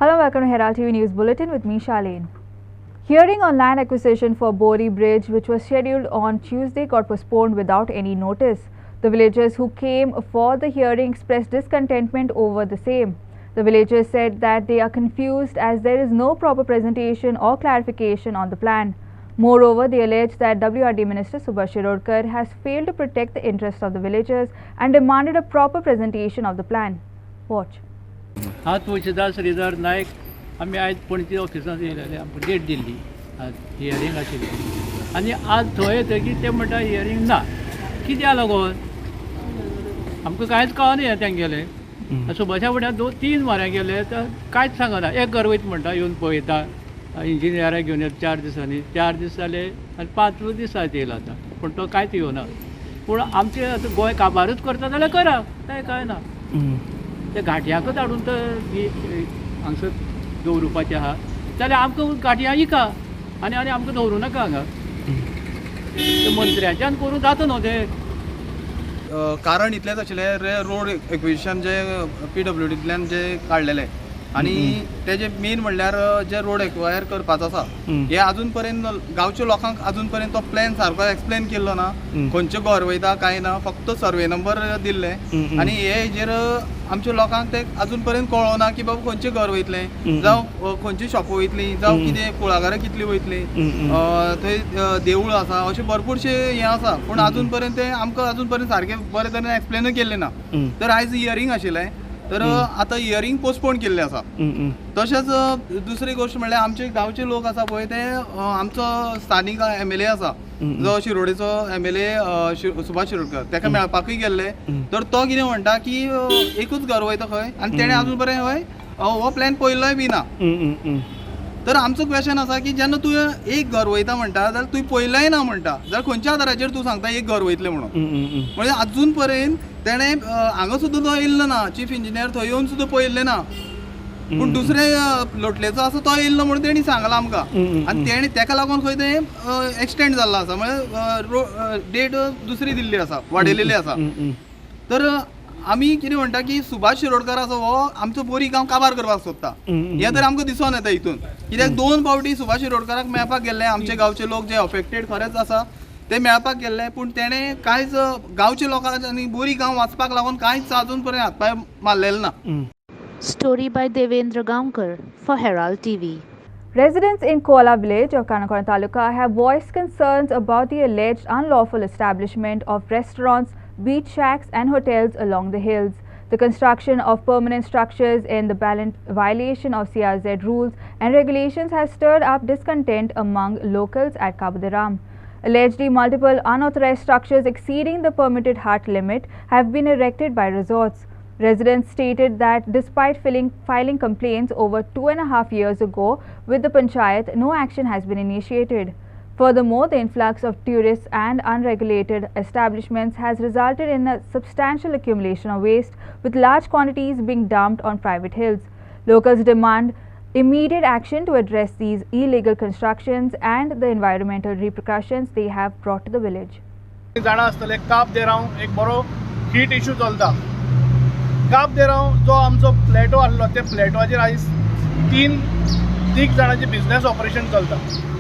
Hello, welcome to Herald TV News Bulletin with me, Charlene. Hearing on land acquisition for Bori Bridge, which was scheduled on Tuesday, got postponed without any notice. The villagers who came for the hearing expressed discontentment over the same. The villagers said that they are confused as there is no proper presentation or clarification on the plan. Moreover, they allege that WRD Minister Subhash Shirodkar has failed to protect the interests of the villagers and demanded a proper presentation of the plan. Watch. हांव तुळशीदास श्रीधर नायक आमी आयज पणजी ऑफिसांत येयलेले आमकां date Delhi hearing आशिल्ली आनी आज थंय येतकीर ते म्हणटा हियरींग ना कित्याक लागून आमकां कांयच कळना तेंगेले सुभाषा फुड्यान 2-3 वरां गेले तर कांयच सांगना एक गरवयत म्हणटा येवन पळयता इंजिनियराक घेवन येता 4 दिसांनी 4 दीस जाले आनी 5 दिसांत येयला आतां पूण तो कांयच येवना पूण आमचे आतां गोंय काबारूच करता जाल्यार करा कांय कळना ते घाटयाकच हाडून तर हांगसर दवरुपाचें आहा जाल्यार आमकां घाटयां इका आनी आमकां दवरूं नाका हांगा ते मंत्र्याच्यान करूं जाता न्हू ते कारण इतलेंच आशिल्लें रोड एक्विजिशन जे PWDंतल्यान जे काडलेले आनी तेजे मेन म्हणल्यार जे रोड एक्वायर करपाचो आसा हे अजून पर्यंत गांवच्या लोकांक अजून पर्यंत तो प्लॅन सारको एक्सप्लेन केल्लो ना खंयचे घर वयता काय ना फक्त सर्वे नंबर दिल्ले आनी हेजेर आमच्या लोकांक ते अजून पर्यंत कळना की बाबा खंयचे घर वयतले जावं खंयची शॉपां वयतलीं जावं कितें कुळागरां कितलीं वयतलीं थंय देवूळ आसा अशें भरपूरशे हें आसा पूण अजून पर्यंत ते आमकां अजून पर्यंत सारकें बरे तरेन एक्सप्लेनूय केल्लें ना तर आयज हियरींग आशिल्लें तर आतां हियरींग पोस्टपोन केल्लें आसा तशेंच दुसरी गोश्ट म्हणल्यार आमचे गांवचे लोक आसा पळय ते आमचो स्थानीक MLA आसा जो शिरोडेचो MLA सुभाष शिरोडकर ताका मेळपाकूय गेल्ले तर तो कितें म्हणटा की एकूच घर वयता खंय आनी तेणें अजून पर्यंत हय हो प्लॅन पळयल्लोय बी ना तर आमचो क्वेश्चन आसा की जेन्ना तुवें एक घर वयता म्हणटा जाल्यार तुवें पळयलेंय ना म्हणटा जाल्यार खंयच्या आदाराचेर तूं सांगता एक घर वयतलें म्हणून म्हणजे अजून पर्यंत तेणें हांगा सुद्दां तो येयल्लो ना चीफ इंजिनियर थंय येवन सुद्दां पळयल्लें ना पूण दुसरे लोटलेचो आसा तो येयल्लो म्हणून तेणी सांगलां आमकां आनी तेणें ताका लागून खंय तें एक्सटेंड जाल्लो आसा म्हळ्यार डेट दुसरी दिल्ली आसा वाडयलेली आसा तर आमी कितें म्हणटा की सुभाष शिरोडकर आसा हो आमचो बोरी गांव काबार करपाक सोदता हें तर आमकां दिसून येता हितून कित्याक 2 फावटी सुभाष शिरोडकराक मेळपाक गेल्ले आमचे गांवचे लोक जे अफेक्टेड खरेंच आसा ते मेळपाक गेल्ले पूण तेणें कांयच गांवच्या लोकांक आनी बोरी गांव वाचपाक लागून कांयच अजून पर्यंत हातपाय मारलेले ना. Story by Devendra Gaonkar for Herald TV. Residents in Koala village of Kanakona Taluka have voiced concerns about the alleged unlawful establishment of restaurants, beach shacks and hotels along the hills. The construction of permanent structures in the violation of CRZ rules and regulations has stirred up discontent among locals at Kabadaram. Allegedly, multiple unauthorized structures exceeding the permitted height limit have been erected by resorts. Residents stated that despite filing complaints over 2.5 years ago with the Panchayat, no action has been initiated. Furthermore, the influx of tourists and unregulated establishments has resulted in a substantial accumulation of waste, with large quantities being dumped on private hills. Locals demand immediate action to address these illegal constructions and the environmental repercussions they have brought to the village. जाणा आसतले काब देराव एक बरो heat issue चलता काब देराव जो आमचो फ्लॅटो आसलो त्या फ्लॅटोचेर आयज 3 जाणांचे बिझनेस ऑपरेशन चलता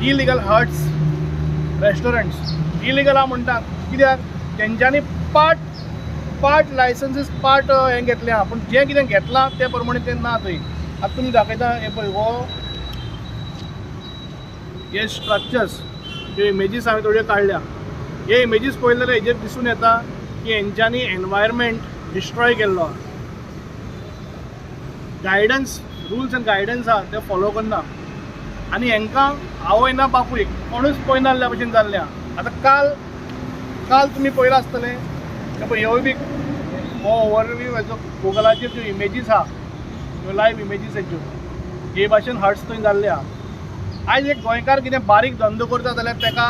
इलिगल हट्स रेस्टॉरंट्स इलिगल हांव म्हणटा कित्याक तेंच्यांनी पार्ट लायसन्सीस पार्ट हें घेतलें आहा पूण जें कितें घेतलां ते प्रमाणे तें ना थंय आतां तुमी दाखयता हें पळय हो हे स्ट्रक्चर्स ह्यो इमेजीस हांवें थोड्यो काडल्या हे इमेजीस पळयले जाल्यार हेजेर दिसून येता की हेंच्यांनी एनवायरमेंट डिस्ट्रॉय केल्लो गायडन्स रुल्स एंड गायडन्स आहा ते फॉलो करना आनी हांकां आवय ना बापूय कोणूच पळयना जाल्ल्या भशेन जाल्लें आहा आतां काल तुमी पळयलां आसतलें ह्यो बी हो ओवरव्यू हेजो गुगलाचेर ज्यो इमेजीस आहा ह्यो लायव्ह इमेजीस हेज्यो हे भाशेन हट्स थंय जाल्ले आहा आयज एक गोंयकार कितें बारीक धंदो करता जाल्यार ताका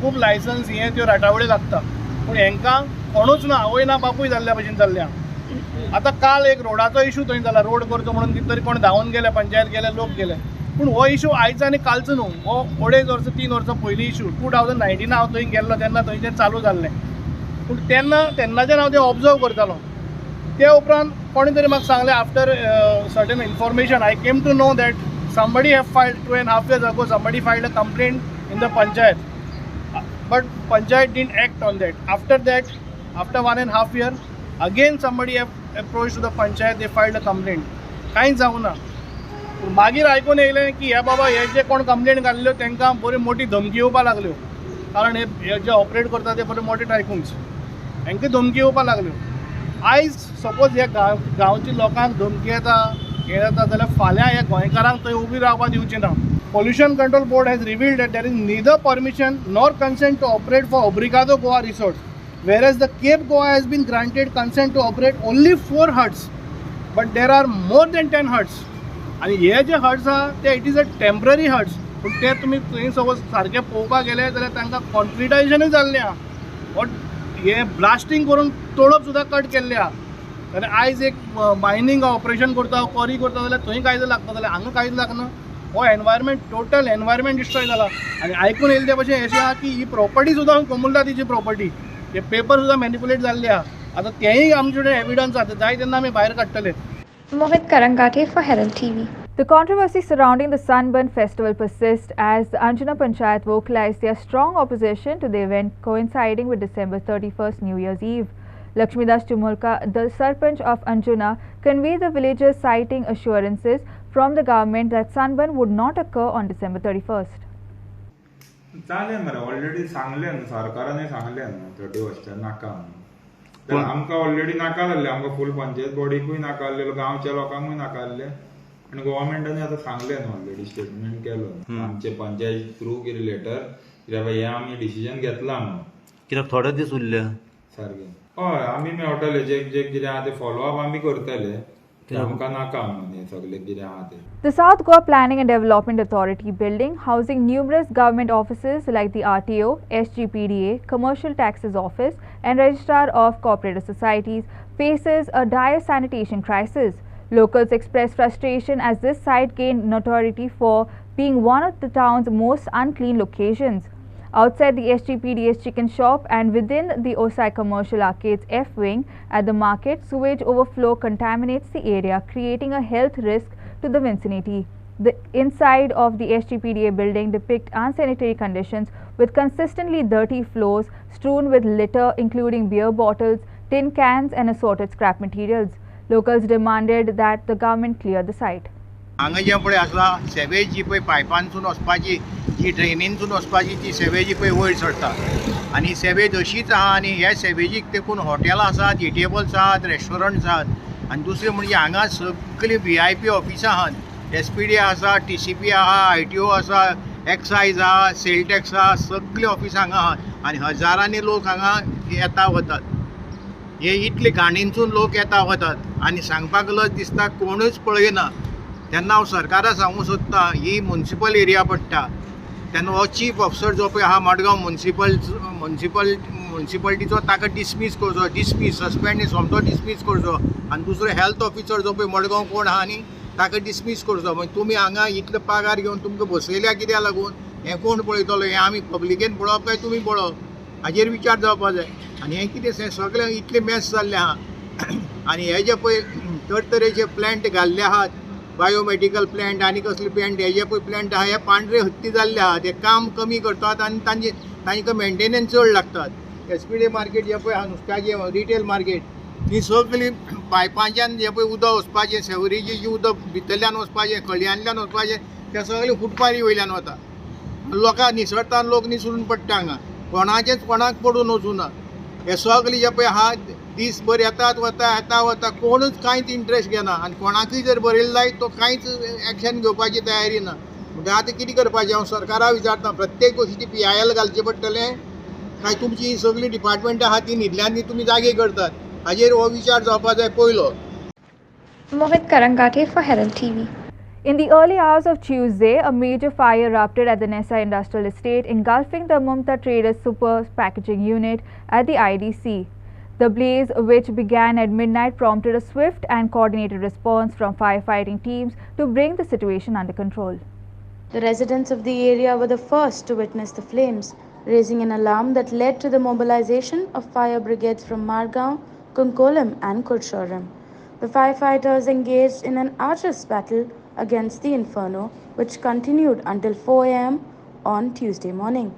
खूब लायसन्स हें त्यो राटावळ्यो लागता पूण हांकां कोणूच ना आवय ना बापूय जाल्ल्या भशेन जाल्लें आहा आतां काल एक रोडाचो इशू थंय जाला रोड करचो म्हणून कितें तरी कोण धांवन गेले पंचायत गेले लोक गेले पूण हो इशू आयज आनी कालचो न्हू हो 3 वर्सां पयलीं इशू 2019 हांव थंय गेल्लो तेन्ना थंय तें चालू जाल्लें पूण तेन्नाच्यान हांव तें ऑब्जर्व करतालो ते उपरांत कोणी तरी म्हाका सांगलें after certain information I came to know that somebody have filed 2.5 years ago, somebody filed a complaint in the panchayat, but panchayat didn't act on that. After that, after 1.5 years, again somebody have approached to the panchayat, they filed a complaint. कांयच जावना. मागीर आयकून येयलें की हे बाबा हे जे कोण complaint घाल्ल्यो तांकां बरी मोठी धमकी येवपाक लागल्यो, कारण हे जे ऑपरेट करता ते बरे मोठे टायकून्स, हांकां धमकी येवपाक लागल्यो. आयज सपोज ह्या गांवच्या लोकांक धमकी येता हे जाता जाल्यार फाल्यां ह्या गोंयकारांक थंय उबी रावपाक दिवचें ना. Pollution Control Board has revealed that there is neither permission nor consent to operate for Obrigado Goa resorts, whereas the Cape Goa has been granted consent to operate only 4 huts, but there are more than 10 huts. आणि हे जे huts आहा ते it is a temporary huts, पूण ते तुमी थंय suppose सारके पळोवपाक गेले जाल्यार तांकां कॉन्क्रिटायजेशनूय जाल्लें आहा, बट हे ब्लास्टींग करून तोडप सुद्दां कट केल्लें आहा. जाल्यार आयज एक मायनींग ऑपरेशन करता, क्वॉरी करता जाल्यार थंय कायदो लागता, जाल्यार हांगा कायदो लागना. हो एनवायरमेंट टोटल एनवायरमेंट डिस्ट्रॉय जाला. आनी आयकून येयले ते भशेन अशें आहा की ही प्रॉपर्टी सुद्दां कमूल्ला तिची प्रॉपर्टी, हे पेपर सुद्दां मॅनिपुलेट जाल्ले आहा. आतां तेंय आमचे कडेन एविडन्स आहा, जाय तेन्ना आमी भायर काडटले. Mohit Karangate for Herald TV. The controversy surrounding the Sunburn festival persists as the Anjuna Panchayat vocalized their strong opposition to the event coinciding with December 31st New Year's Eve. Lakshmidas Chumulka, the Sarpanch of Anjuna, conveyed the villagers citing assurances from the government that Sunburn would not occur on December 31st. चालें मरे already सांगलें न्हू, सरकारानूय सांगलें न्हू 31st नाका म्हणून. तर आमकां already नाका जाल्लें, आमकां फूल पंचायत बॉडीकूय नाका जाल्लेलो, गांवच्या लोकांकूय नाका जाल्लें, आनी गोवोरमेंटानूय आतां सांगलें न्हू ऑलरेडी, स्टेटमेंट केलो आमचे पंचायत थ्रू कितें लेटर कित्याक हे आमी डिसिजन घेतला म्हणून. कित्याक थोडे दीस उरले सारकें. हय आमी मेळटले जे जे कितें आहा तें फॉलो अप आमी करतले, आमकां नाका म्हणून हें सगळें कितें आहा तें. The South Goa Planning and Development Authority building, housing numerous government offices like the RTO, SGPDA, Commercial Taxes Office and Registrar of Cooperative Societies, faces a dire sanitation crisis. Locals express frustration as this site gained notoriety for being one of the town's most unclean locations. Outside the SGPDA's chicken shop and within the Osai Commercial Arcade's F wing at the market, sewage overflow contaminates the area, creating a health risk to the vicinity. The inside of the SGPDA building depict unsanitary conditions with consistently dirty floors strewn with litter including beer bottles, tin cans and assorted scrap materials. Locals demanded that the government clear the site. हांगा जे पळय आसा savage जी पळय पायपानसून वचपाची, जी ड्रेनीनसून वचपाची ती savage जी पळय वयर सरता, आनी सेवेज अशीच आहा. आनी ह्या सेवेजीक देखून हॉटेलां आसात, एटीएबल्स आहात, रेस्टॉरंट्स आहात, आनी दुसरें म्हणजे हांगा सगळीं VIP ऑफिसां आहात. SPD आसा, TCP आहा, ITO आसा, एक्सायज आहा, सेल टॅक्स आहा, सगळीं ऑफिसां हांगा आहात. आनी हजारांनी लोक हांगा येता वतात. हे इतले घाणींसून लोक येता वतात आनी सांगपाक लज दिसता कोणूच पळयना. तेन्ना हांव सरकाराक सांगूंक सोदता, ही मुन्सिपल एरिया पडटा, तेन्ना हो चीफ ऑफिसर जो पळय आहा मडगांव मुन्सिपालिटीचो ताका डिसमीस करचो, सस्पेंड सोमतो डिसमीस करचो. आनी दुसरो हेल्थ ऑफिसर जो पळय मडगांव कोण आहा न्ही ताका डिसमीस करचो. मागीर तुमी हांगा इतलो पगार घेवन तुमकां बसयल्या कित्याक लागून? हें कोण पळयतलो? हें आमी पब्लिकेन पळोवप काय तुमी पळोवप? हाजेर विचार जावपाक जाय. आनी हें कितें सगळें इतलें मॅस जाल्लें आहा. आनी हे जे पळय तरेतरेचे प्लॅन्ट घाल्ले आहात, बायोमेडिकल प्लॅन्ट आनी कसले प्लॅन्ट, हे जे पळय प्लॅन्ट आहा हे पांढरे हत्ती जाल्ले आहा. ते काम कमी करतात आनी तांकां मेंटेनन्स चड लागतात. SPD मार्केट जे पळय आहा नुस्त्याचें रिटेल मार्केट, ती सगळीं पायपांच्यान जे पळय उदक वचपाचें, सेवरेजें जी उदक भितरल्यान वचपाचें, खळयांतल्यान वचपाचें, तें सगळें फुटपारी वयल्यान वता. लोकांक निसरतान लोक निसरून पडटा हांगा, कोणाचेंच कोणाक पडून वचूना. हे सगळें जे पळय आहा दीसभर येतात वता, कोणूच कांयच इंट्रस्ट घेना. आनी कोणाकूय जर बरयलें जायत तो कांयच एक्शन घेवपाची तयारी ना. म्हणजे आतां कितें करपाचें? हांव सरकाराक विचारता, प्रत्येक गोश्टी PIL घालचें पडटलें काय तुमची ही सगळीं डिपार्टमेंटां आहा ती न्हिदल्यांनी तुमी जागे करतात? हाजेर हो विचार जावपाक जाय पयलो. Mohit Karangate for Herald TV. In the early hours of Tuesday, a major fire erupted at the Nessa Industrial Estate, engulfing the MTA Trader super packaging unit at the IDC. The blaze, which began at midnight, prompted a swift and coordinated response from firefighting teams to bring the situation under control. The residents of the area were the first to witness the flames, raising an alarm that led to the mobilization of fire brigades from Margaon, Kunkolam and Kurshoram. The firefighters engaged in an arduous battle against the inferno, which continued until 4 a.m. on Tuesday morning.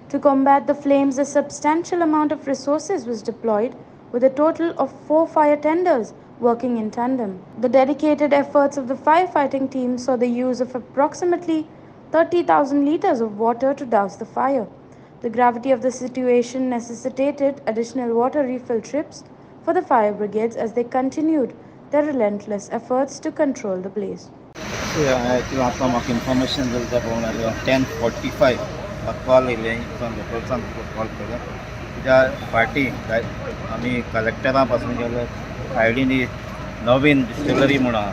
To combat the flames, a substantial amount of resources was deployed, with a total of 4 fire tenders working in tandem. The dedicated efforts of the firefighting team saw the use of approximately 30,000 liters of water to douse the fire. The gravity of the situation necessitated additional water refill trips for the fire brigades as they continued their relentless efforts to control the blaze. आतां म्हाका information जालें त्या प्रमाणे 10:45 call येयलें लोकल्सान call केलो त्या फाटी आमी कलेक्टरा पासून गेले सायडीन नवीन डिस्टिलरी म्हणून आहा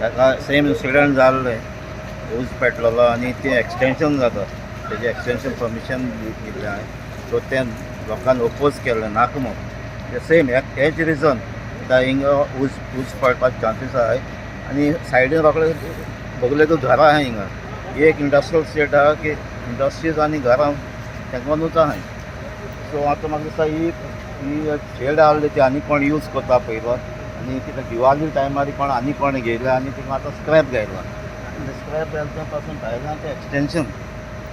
ताका सेम इन्सिडंट जाल्ले उज पेटलेलो आनी तें एक्सटेंशन जाता तेजें एक्सटेंशन परमिशन दिल्लें हांवें सो तें लोकांनी ओपोज केलें नाका म्हणून तें सेम हेच रिजन हिंगा उज पडपाचे चान्सीस आहाय आनी सायडीन रोखडे बगले तो घरां आहाय हिंगा एक इंडस्ट्रियल स्टेट आहा की इंडस्ट्रीज आनी घरां तेंकानूच आहाय सो आतां म्हाका दिसता ही शेड आहली ती आनी कोण यूज करता पयलो आनी कितें दिवाली टायमार कोण आनी कोण घेयला आनी तिका आतां स्क्रॅप घायला आनी स्क्रॅप घालता पासून भायल्यान तें एक्सटेंशन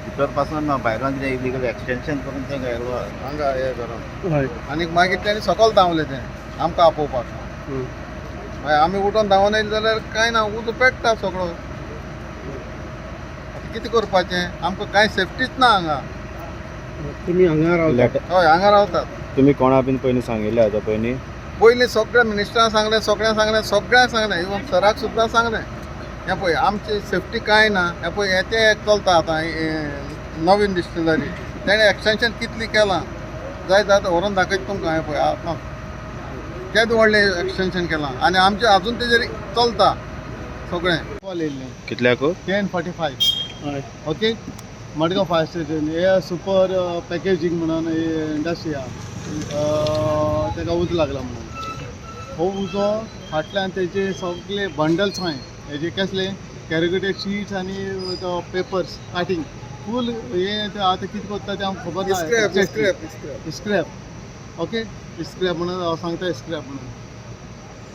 भितर पासून भायल्यान कितें इलिगल एक्सटेंशन करून तें घायलो हांगा हें करून आनी मागीर तेणी सकयल धांवलें तें आमकां आपोवपाक मागीर आमी उठोन धांवन येयले जाल्यार कांय ना उजो पेट्टा सगळो कितें करपाचें आमकां कांय सेफ्टीच ना हांगा तुमी हांगा रावतात हय हांगा रावतात तुमी कोणा बीन पयलीं सांगिल्लें आतां पयलीं सगळ्या मिनिस्टरांक सांगलें सगळ्यांक सांगलें इवन सराक सुद्दां सांगलें हें पळय आमची सेफ्टी कांय ना हें पळय तें एक चलता आतां नवीन डिस्टिलरी तेणें एक्सटेंशन कितली केलां जाय जाता व्हरून दाखयता तुमकां हें पळय आतां तेंच व्हडलें एक्सटेंशन केलां आनी आमचें आजून तेजेर चलता सगळें कॉल येयल्लें कितल्याक 10:45 ओके मडगांव फायर स्टेशन हे सुपर पॅकेजींग म्हणून इंडस्ट्री आहा ताका उज लागला म्हणून हो उजो फाटल्यान तेजे सगळे बंडल्स आहाय हेजे कसले कॅरिगेटेड शीट्स आनी पेपर्स काटींग फूल हे आतां कितें करता तें आमकां खबर ना स्क्रॅप ओके स्क्रॅप म्हणून सांगता स्क्रॅप म्हणून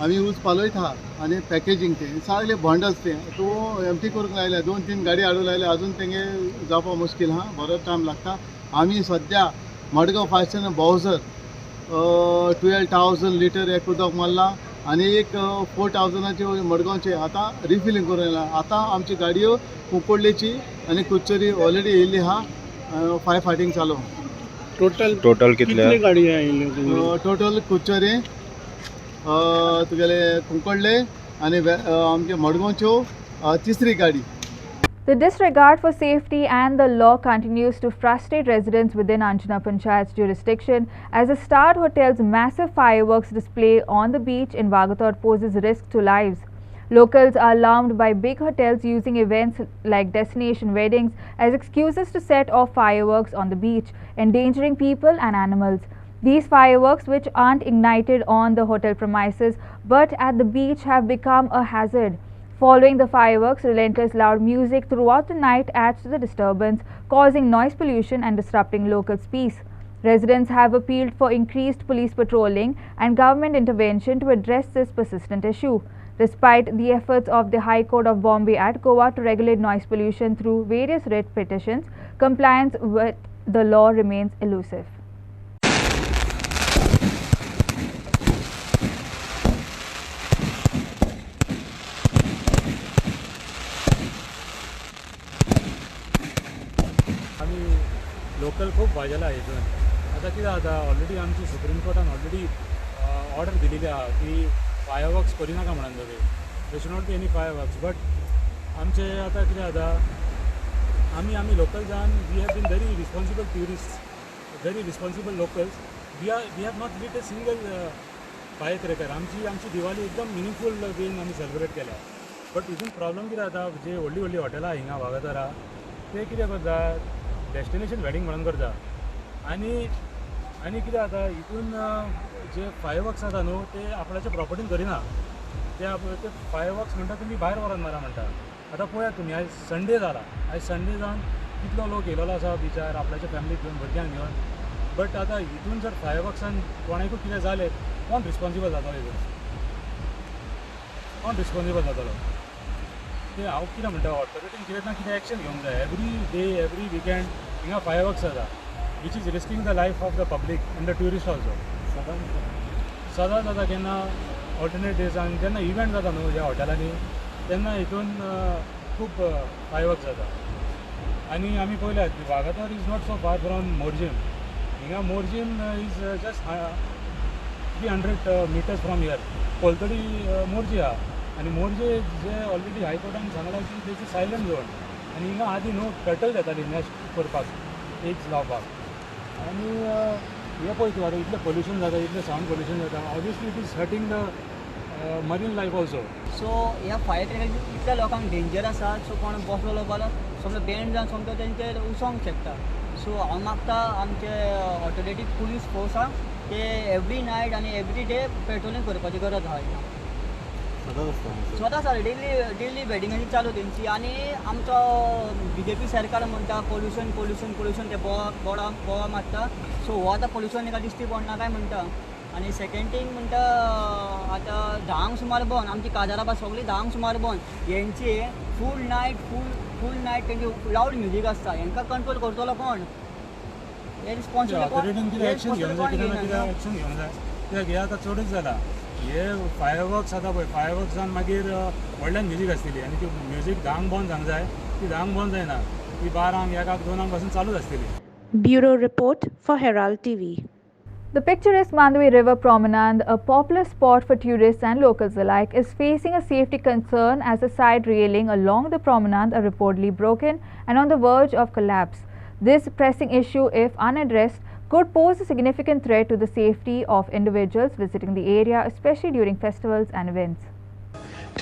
आमी उज पालयता आनी पॅकेजींग तें सगळे बंडल्स तें तूं एमटी करूंक लायल्या 2-3 गाडी हाडूंक लायल्या अजून तेंगे जावपा मुश्कील हा बरोच टायम लागता आमी सद्या मडगांव फायर स्टेशन बावजर 12,000 लिटर एक उदक मारला आनी एक 4,000चे मडगांवचे आतां रिफिलींग करून येयला आतां आमची गाडयो कुंकोडलेची आनी कुच्चरी ऑलरेडी येयल्ली आहा फायर फायटींग चालू टोटल कितले गाडी आयिल्ल्यो टोटल कुच्चरी तुगेले कुंकोडले आनी आमचे मडगांवच्यो तिसरी गाडी. The disregard for safety and the law continues to frustrate residents within Anjuna Panchayat's jurisdiction as the Star Hotel's massive fireworks display on the beach in Vagator poses risk to lives. Locals are alarmed by big hotels using events like destination weddings as excuses to set off fireworks on the beach, endangering people and animals. These fireworks, which aren't ignited on the hotel premises but at the beach, have become a hazard. Following the fireworks, relentless loud music throughout the night adds to the disturbance, causing noise pollution and disrupting locals' peace. Residents have appealed for increased police patrolling and government intervention to address this persistent issue. Despite the efforts of the High Court of Bombay at Goa to regulate noise pollution through various writ petitions, compliance with the law remains elusive. Local खूप वाजला हितून आता कितें जाता already आमची supreme कोर्टान already order दिलेली आहा की फायरवर्क्स करिनाका म्हणून सगळे they should not be any fireworks but आमचे आता कितें जाता आमी लोकल जावन we have been very responsible tourist very responsible locals we have not lit a single fire cracker आमची दिवाळी एकदम मिनिंगफूल वेन आमी सेलिब्रेट केल्या बट हितून प्रॉब्लम कितें जाता जे व्हडली हॉटेलां हिंगा वागातोरा ते कितें करता डेस्टिनेशन वेडिंग म्हणून करता आनी कितें जाता हितून जे फायरवर्क्स जाता न्हू ते आपणाच्या प्रॉपर्टीन करिना ते फायरवर्क्स म्हणटा तुमी भायर व्हरोन मारा म्हणटा आतां पळयात तुमी आयज संडे जाला आयज संडे जावन कितलो लोक येयलेलो आसा बिचार आपल्याच्या फॅमिलीक घेवन भुरग्यांक घेवन बट आतां हितून जर फायरवर्क्सान कोणाकूय कितें जालें कोण रिस्पॉन्सिबल जाता हितून कोण रिस्पॉन्सिबल जातलो ते हांव कितें म्हणटा ऑथॉरिटीन कितें ना कितें एक्शन घेवंक जाय एवरी डे एवरी विकेंड हिंगा फायरवर्क्स जाता which is risking the life of the public and the tourist also सदां जाता केन्ना ऑल्टरनेट डेजान जेन्ना इव्हेंट जाता न्हू ह्या हॉटेलांनी तेन्ना हितून खूब फायरवर्क्स जाता आनी आमी पळयल्यात Vagator is not so far from Morjim हिंगा Morjim is just 300 meters from here कोलतडी मोर्जी आहा आनी मोर्जे जे ऑलरेडी हायकोर्टान सांगला की तेची सायलंट झोन आनी हिंगा आदी न्हू टर्टल्स येताली नेस्ट करपाक एग्स लावपाक आनी हे पळय तूं आतां इतलें पोल्युशन जाता इतलें सावंड पोल्युशन जाता obviously it is hurting the marine life also so ह्या फायर ट्रेनिंग इतल्या लोकांक डेंजर आसा सो कोण बसलो जाल्यार समजा बँड जावन समजा तेंचेर उसोंक शकता सो हांव मागता आमचे ऑथॉरिटी पुलीस फोर्सा ते एवरी नायट आनी एवरी डे पेट्रोलिंग करपाची गरज आहा स्वता सर डेली वेडिंगांनी चालू तेंची आनी आमचो BJP सरकार म्हणटा पोल्युशन ते बोवा मारता सो हो आतां पोल्युशन एका दिश्टी पडना काय म्हणटा आनी सेकेंड थींग म्हणटा आतां 10 सुमार बंद आमची काजारां पास सगळीं 10 सुमार बंद हेंची फूल नायट तेंची लावड म्युजीक आसता हेंकां कंट्रोल करतलो कोण हे रिस्पॉन्सिबल एक्शन घेवंक जाय कित्याक हे आतां चडूच जाला हे फायरवर्क्स जाता पळय फायरवर्क्स जावन मागीर व्हडल्यान म्युजीक आसतली आनी ती म्युजीक 10 बंद जावंक जाय ती 10 बंद जायना ती 12 1 2 पासून चालूच आसतली Bureau report for Herald TV. The picturesque Mandu River Promenade, a popular spot for tourists and locals alike, is facing a safety concern as the side railing along the promenade are reportedly broken and on the verge of collapse. This pressing issue, if unaddressed, could pose a significant threat to the safety of individuals visiting the area, especially during festivals and events.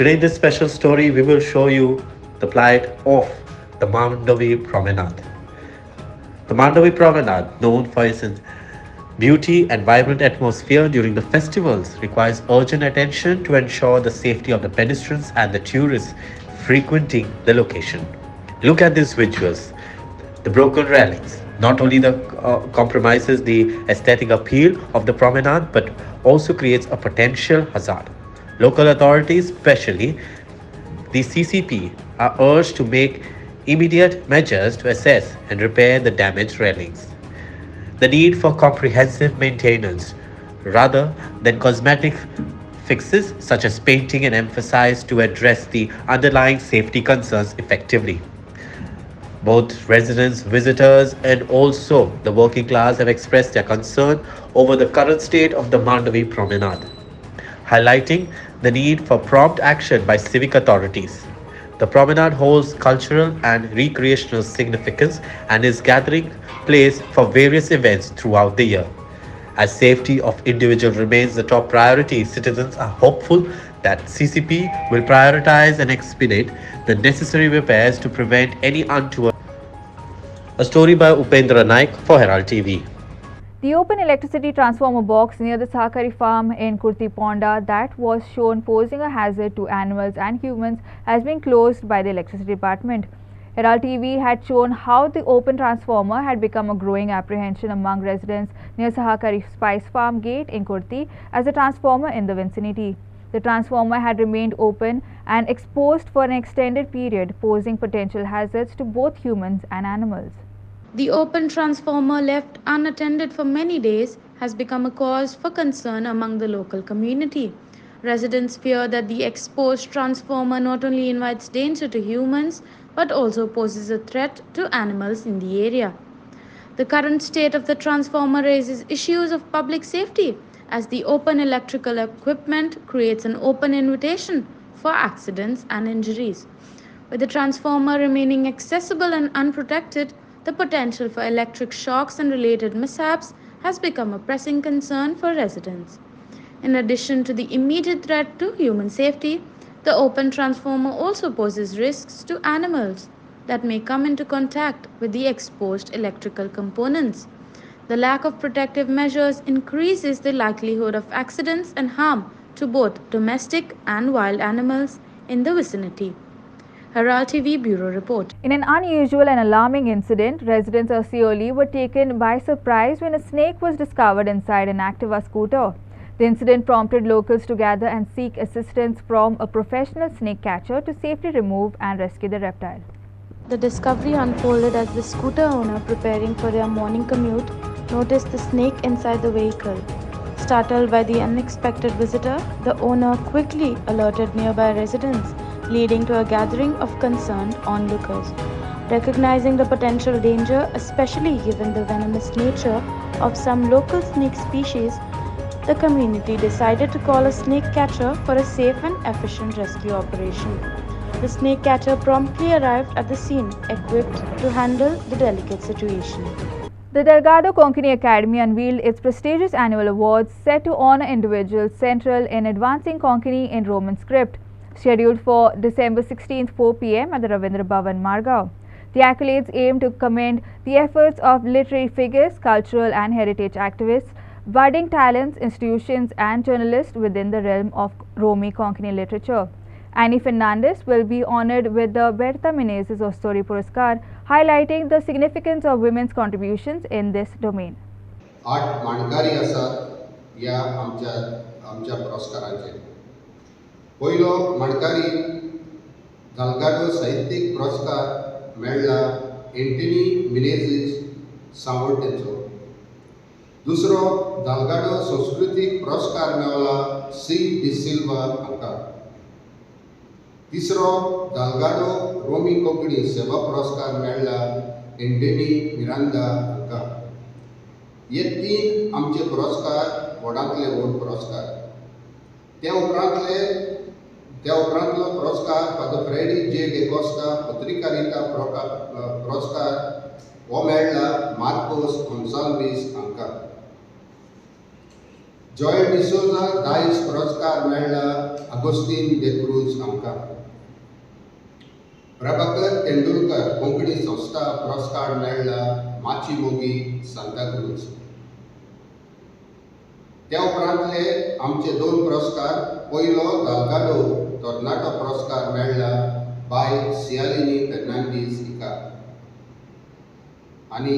Today in this special story, we will show you the plight of the Mandu Promenade. The Mandu Promenade, known for its beauty and vibrant atmosphere during the festivals, requires urgent attention to ensure the safety of the pedestrians and the tourists frequenting the location. Look at these visuals. The broken railings not only compromises the aesthetic appeal of the promenade but also creates a potential hazard. Local authorities, especially the CCP, are urged to make immediate measures to assess and repair the damaged railings. The need for comprehensive maintenance rather than cosmetic fixes such as painting and emphasized to address the underlying safety concerns effectively. Both residents, visitors and also the working class have expressed their concern over the current state of the Mandu Promenade, highlighting the need for prompt action by civic authorities. The promenade holds cultural and recreational significance and is gathering place for various events throughout the year. As safety of individuals remains the top priority, citizens are hopeful that CCP will prioritize and expedite the necessary repairs to prevent any untoward. A story by Upendra Naik for Herald TV. The open electricity transformer box near the Sahakari farm in Kurtiponda that was shown posing a hazard to animals and humans has been closed by the electricity department. Herald TV had shown how the open transformer had become a growing apprehension among residents near Sahakari Spice Farm Gate in Kurti as a transformer in the vicinity. The transformer had remained open and exposed for an extended period, posing potential hazards to both humans and animals. The open transformer left unattended for many days has become a cause for concern among the local community. Residents fear that the exposed transformer not only invites danger to humans but also poses a threat to animals in the area. The current state of the transformer raises issues of public safety as the open electrical equipment creates an open invitation for accidents and injuries. With the transformer remaining accessible and unprotected, the potential for electric shocks and related mishaps has become a pressing concern for residents. In addition to the immediate threat to human safety, the open transformer also poses risks to animals that may come into contact with the exposed electrical components. The lack of protective measures increases the likelihood of accidents and harm to both domestic and wild animals in the vicinity. Herald TV Bureau Report. In an unusual and alarming incident, residents of Seoli were taken by surprise when a snake was discovered inside an Activa scooter. The incident prompted locals to gather and seek assistance from a professional snake catcher to safely remove and rescue the reptile. The discovery unfolded as the scooter owner preparing for their morning commute noticed the snake inside the vehicle. Startled by the unexpected visitor, the owner quickly alerted nearby residents, leading to a gathering of concerned onlookers. Recognizing the potential danger, especially given the venomous nature of some local snake species, the community decided to call a snake catcher for a safe and efficient rescue operation. The snake catcher promptly arrived at the scene, equipped to handle the delicate situation. The Delgado Con Academy unveiled its prestigious annual awards set to honor individuals central in advancing Konkani in Roman script, scheduled for December 16, 4 p.m. at the Ravindra Bhavan, Margao. The accolades aim to commend the efforts of literary figures, cultural and heritage activists, budding talents, institutions and journalists within the realm of Romi Konkani literature. Annie Fernandez will be honored with the Berta Menezes Ostori Puraskar, highlighting the significance of women's contributions in this domain. आठ माणकारी आसात या आमच्या पुरस्कारांचेर. पयलो माणकारी दलगाडो साहित्यीक पुरस्कार मेळ्ळा Antony Menezes सांवड्डेचो. दुसरो दलगाडो संस्कृतीक पुरस्कार मेळ्ळा सी डी सिल्वा हांकां. तिसरो दलगाडो रोमी कोंकणी सेवा पुरस्कार मेळ्ळा एंटनी मिरांदा हांकां. हे तीन आमचे पुरस्कार व्हडांतले व्हड पुरस्कार. त्या उपरांतलो पुरस्कार फादर फ्रेडी जे डेकोस्टा पत्रकारिता पुरस्कार हो मेळ्ळा मार्कोस गोन्साल्वीस हांकां. जॉयल डिसोजा दायज पुरस्कार मेळ्ळा आगोस्तीन दे क्रूज हांकां. प्रभाकर तेंडुलकर कोंकणी संस्था पुरस्कार मेळ्ळा माची मोगी सांताक्रूज. त्या उपरांतले आमचे दोन पुरस्कार. पयलो दलगाडो टोर्नाटो पुरस्कार मेळ्ळा बाय सियालिनी फेर्नांडीस हिका आनी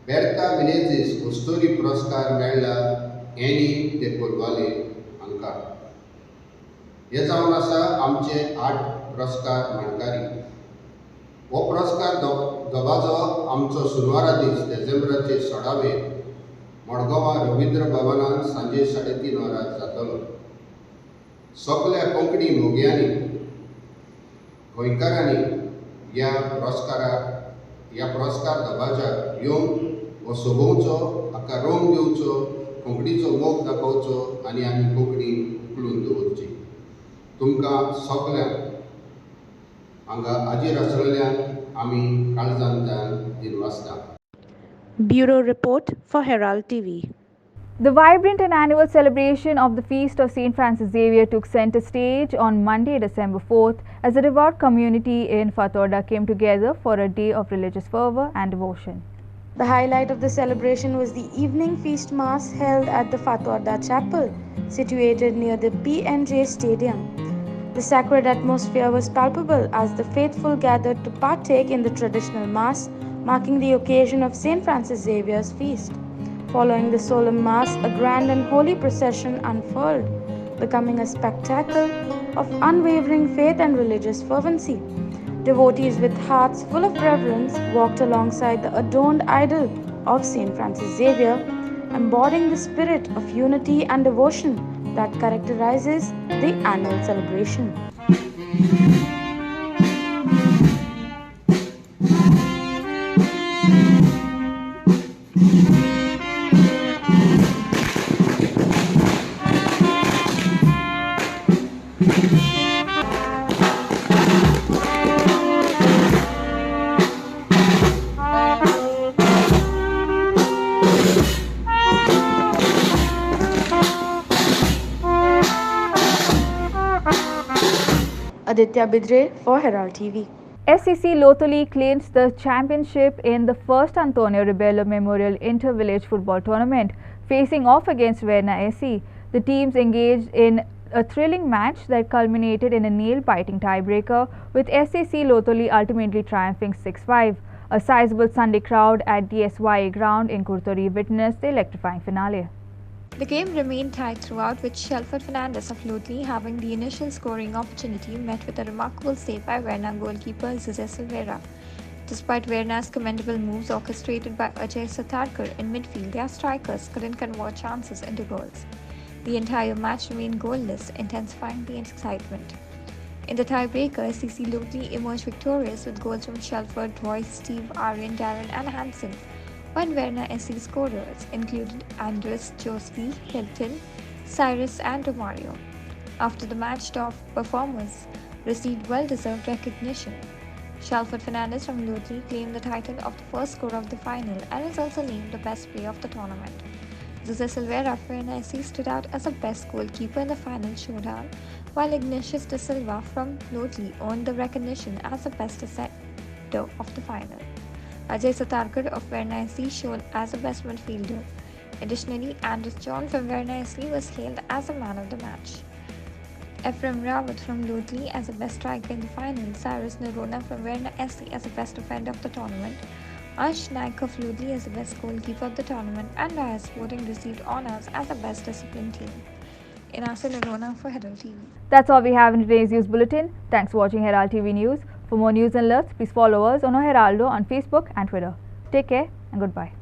बेर्ता मिनेझीस ओस्टोरी पुरस्कार मेळ्ळा एनी दे कोलवाले हांकां. हे जावन आसा आमचे 8 पुरस्कार माणकारी. हो पुरस्कार दोगांचो आमचो सुनवारा दीस डिसेंबराचे 16 मडगांवां रवींद्र भवनांत सांजे 3:30 वरांचेर जातलो. सगल्या कोंकणी मोगयांनी गोंयकारांनी ह्या पुरस्कार दबाज्याक येवन हो सोबोवचो, हाका रोम दिवचो, कोंकणीचो मोग दाखोवचो आनी आमी कोंकणी उखलून दवरची. तुमकां सगल्यांक हांगा हाजीर आसलेल्यांक आमी काळजांतल्यान दिनवासता. Bureau Report for Herald TV. The vibrant and annual celebration of the Feast of St. Francis Xavier took center stage on Monday, December 4th, as a devout community in Fatorda came together for a day of religious fervor and devotion. The highlight of the celebration was the evening feast mass held at the Fatorda Chapel, situated near the PNJ Stadium. The sacred atmosphere was palpable as the faithful gathered to partake in the traditional mass, marking the occasion of St. Francis Xavier's feast. Following the solemn mass, a grand and holy procession unfurled, becoming a spectacle of unwavering faith and religious fervency. Devotees with hearts full of reverence walked alongside the adorned idol of St. Francis Xavier, embodying the spirit of unity and devotion that characterizes the annual celebration. Aditya Bidre for Herald TV. SCC Lotoli clinched the championship in the first Antonio Rebello Memorial Inter-Village Football Tournament, facing off against Verna SC. The teams engaged in a thrilling match that culminated in a nail-biting tiebreaker, with SCC Lotoli ultimately triumphing 6-5. A sizable Sunday crowd at the SYA ground in Kurtori witnessed the electrifying finale. The game remained tight throughout, with Shelford Fernandez of Lothley having the initial scoring opportunity, met with a remarkable save by Verna goalkeeper Xavier. Despite Verna's commendable moves orchestrated by Ajay Satarkar in midfield, their strikers couldn't convert chances into goals. The entire match remained goalless, intensifying the excitement. In the tiebreaker, CC Lothley emerged victorious with goals from Shelford, Royce, Steve, Aryan, Darren and Hansen, while Verna SC scorers included Andres, Josley, Hilton, Cyrus and Romario. After the match, top performers received well-deserved recognition. Shelford Fernandez from Lothley claimed the title of the first scorer of the final and is also named the best player of the tournament. Jose Silveira for NIC stood out as the best goalkeeper in the final showdown, while Ignatius De Silva from Lothley earned the recognition as the best defender of the final. Ajay Satarkar of Verna SC shone as the best midfielder. Additionally, Andres John from Verna SC was hailed as the man of the match. Ephraim Rawat from Lothley as the best striker in the final, Cyrus Narona from Verna SC as the best defender of the tournament, Ash Naik of Lothley as the best goalkeeper of the tournament, and Raya Sporting received honours as the best disciplined team. Inasa Narona for Herald TV. That's all we have in today's news bulletin. Thanks for watching Herald TV News. For more news and alerts, please follow us on Heraldo on Facebook and Twitter. Take care and goodbye.